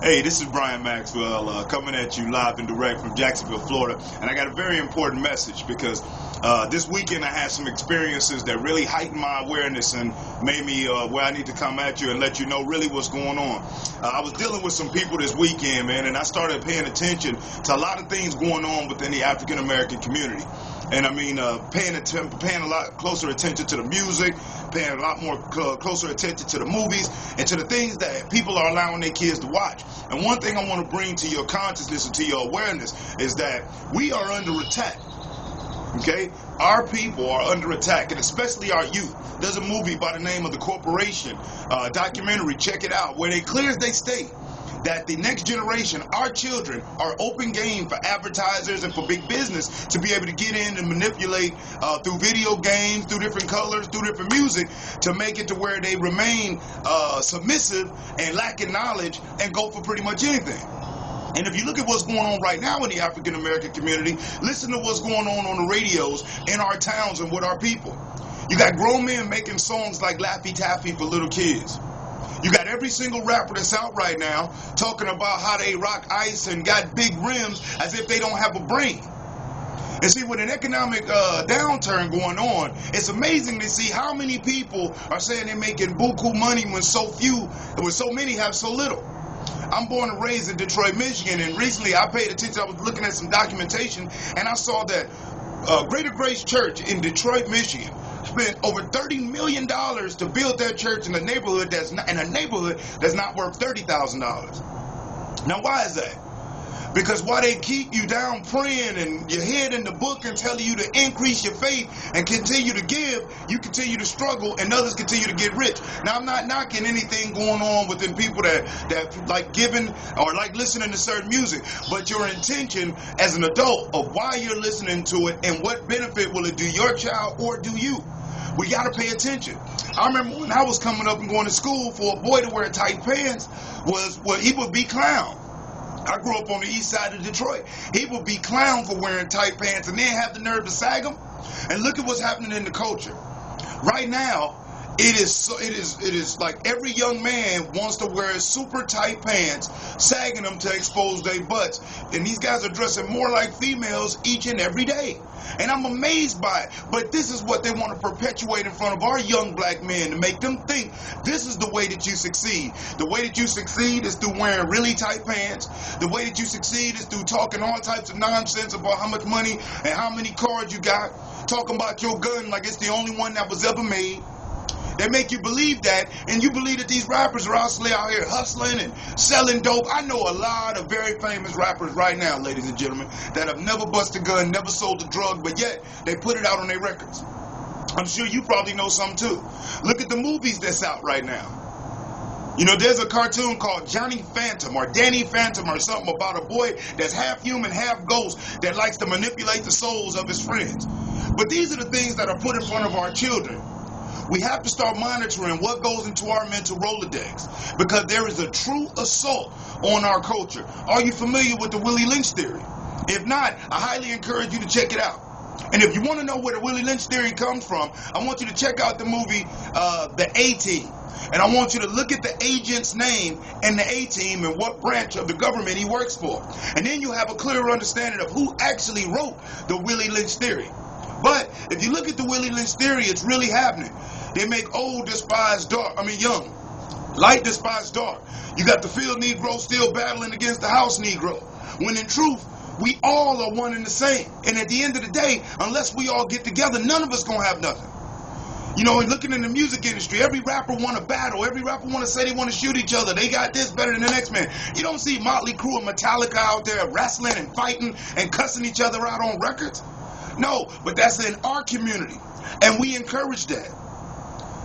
Hey, this is Brian Maxwell coming at you live and direct from Jacksonville, Florida. And I got a very important message because this weekend I had some experiences that really heightened my awareness and made me where I need to come at you and let you know really what's going on. I was dealing with some people this weekend, man, and I started paying attention to a lot of things going on within the African American community. And I mean, paying a lot closer attention to the music, paying a lot more closer attention to the movies and to the things that people are allowing their kids to watch. And one thing I want to bring to your consciousness and to your awareness is that we are under attack. Okay? Our people are under attack, and especially our youth. There's a movie by the name of The Corporation, documentary, check it out, where they clear as they state that the next generation, our children, are open game for advertisers and for big business to be able to get in and manipulate through video games, through different colors, through different music, to make it to where they remain submissive and lacking knowledge and go for pretty much anything. And if you look at what's going on right now in the African American community, listen to what's going on the radios in our towns and with our people. You got grown men making songs like Laffy Taffy for little kids. You got every single rapper that's out right now talking about how they rock ice and got big rims as if they don't have a brain. And see, with an economic downturn going on, it's amazing to see how many people are saying they're making buku money when so many have so little. I'm born and raised in Detroit, Michigan, and recently I paid attention. I was looking at some documentation, and I saw that Greater Grace Church in Detroit, Michigan, spent over $30 million to build their church in a neighborhood that's not worth $30,000. Now, why is that? Because while they keep you down praying and your head in the book and telling you to increase your faith and continue to give, you continue to struggle and others continue to get rich. Now, I'm not knocking anything going on within people that like giving or like listening to certain music, but your intention as an adult of why you're listening to it and what benefit will it do your child or do you. We got to pay attention. I remember when I was coming up and going to school, for a boy to wear tight pants he would be clown. I grew up on the east side of Detroit. He would be clown for wearing tight pants and then have the nerve to sag them. And look at what's happening in the culture. Right now, it is like every young man wants to wear super tight pants, sagging them to expose their butts. And these guys are dressing more like females each and every day. And I'm amazed by it. But this is what they want to perpetuate in front of our young black men to make them think this is the way that you succeed. The way that you succeed is through wearing really tight pants. The way that you succeed is through talking all types of nonsense about how much money and how many cars you got. Talking about your gun like it's the only one that was ever made. They make you believe that, and you believe that these rappers are out here hustling and selling dope. I know a lot of very famous rappers right now, ladies and gentlemen, that have never busted a gun, never sold a drug, but yet they put it out on their records. I'm sure you probably know some too. Look at the movies that's out right now. You know, there's a cartoon called Johnny Phantom or Danny Phantom or something about a boy that's half human, half ghost that likes to manipulate the souls of his friends. But these are the things that are put in front of our children. We have to start monitoring what goes into our mental Rolodex because there is a true assault on our culture. Are you familiar with the Willie Lynch theory? If not, I highly encourage you to check it out. And if you want to know where the Willie Lynch theory comes from, I want you to check out the movie The A-Team. And I want you to look at the agent's name and the A-Team and what branch of the government he works for. And then you have a clearer understanding of who actually wrote the Willie Lynch theory. But if you look at the Willie Lynch theory, it's really happening. They make old despise young. Light despise dark. You got the field Negro still battling against the house Negro. When in truth, we all are one and the same. And at the end of the day, unless we all get together, none of us gonna have nothing. You know, and looking in the music industry, every rapper want to battle. Every rapper want to say they want to shoot each other. They got this better than the next man. You don't see Motley Crue and Metallica out there wrestling and fighting and cussing each other out on records. No, but that's in our community. And we encourage that.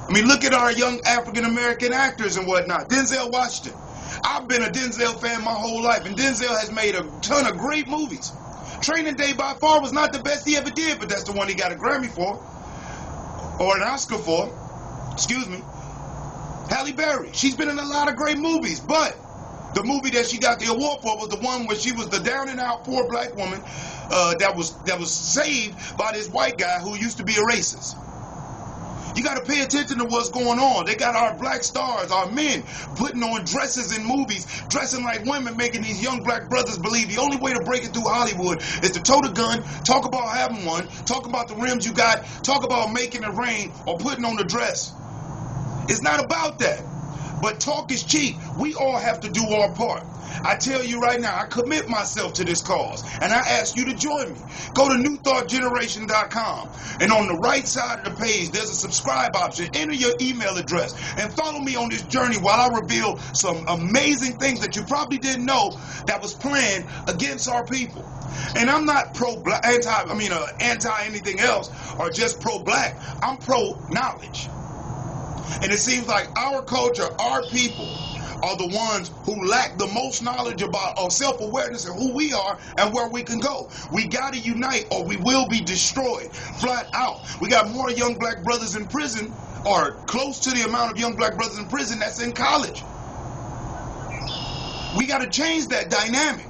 I mean, look at our young African-American actors and whatnot. Denzel Washington. I've been a Denzel fan my whole life, and Denzel has made a ton of great movies. Training Day by far was not the best he ever did, but that's the one he got a Grammy for, or an Oscar for. Excuse me. Halle Berry. She's been in a lot of great movies, but the movie that she got the award for was the one where she was the down-and-out poor black woman that was saved by this white guy who used to be a racist. You got to pay attention to what's going on. They got our black stars, our men, putting on dresses in movies, dressing like women, making these young black brothers believe the only way to break it through Hollywood is to tote a gun, talk about having one, talk about the rims you got, talk about making it rain or putting on the dress. It's not about that. But talk is cheap. We all have to do our part. I tell you right now, I commit myself to this cause, and I ask you to join me. Go to newthoughtgeneration.com, and on the right side of the page, there's a subscribe option. Enter your email address, and follow me on this journey while I reveal some amazing things that you probably didn't know that was planned against our people. And I'm not anti anything else, or just pro-black. I'm pro-knowledge. And it seems like our culture, our people, are the ones who lack the most knowledge about our self-awareness and who we are and where we can go. We got to unite or we will be destroyed, flat out. We got more young black brothers in prison, or close to the amount of young black brothers in prison that's in college. We got to change that dynamic.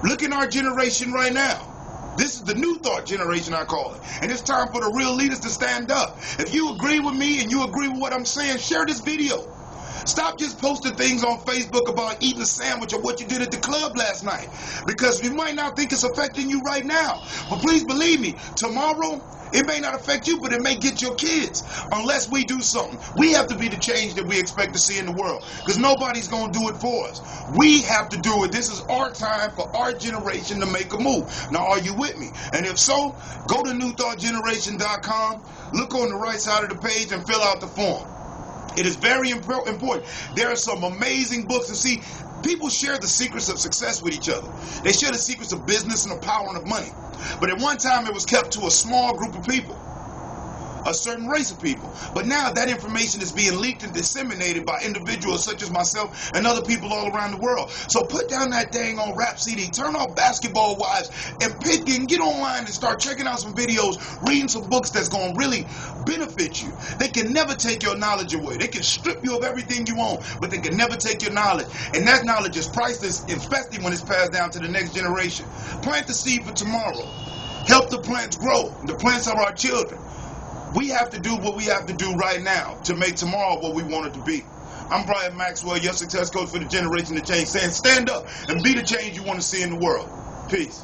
Look in our generation right now. This is the New Thought generation, I call it. And it's time for the real leaders to stand up. If you agree with me and you agree with what I'm saying, share this video. Stop just posting things on Facebook about eating a sandwich or what you did at the club last night, because you might not think it's affecting you right now. But please believe me, tomorrow, it may not affect you, but it may get your kids unless we do something. We have to be the change that we expect to see in the world, because nobody's going to do it for us. We have to do it. This is our time for our generation to make a move. Now, are you with me? And if so, go to newthoughtgeneration.com, look on the right side of the page, and fill out the form. It is very important. There are some amazing books. And see, people share the secrets of success with each other. They share the secrets of business and the power of money. But at one time, it was kept to a small group of people, a certain race of people. But now that information is being leaked and disseminated by individuals such as myself and other people all around the world. So put down that dang on rap CD, turn off Basketball Wives, and get online and start checking out some videos, reading some books that's going to really benefit you. They can never take your knowledge away. They can strip you of everything you own, but they can never take your knowledge. And that knowledge is priceless, especially when it's passed down to the next generation. Plant the seed for tomorrow. Help the plants grow. The plants are our children. We have to do what we have to do right now to make tomorrow what we want it to be. I'm Brian Maxwell, your success coach for the generation to change, saying stand up and be the change you want to see in the world. Peace.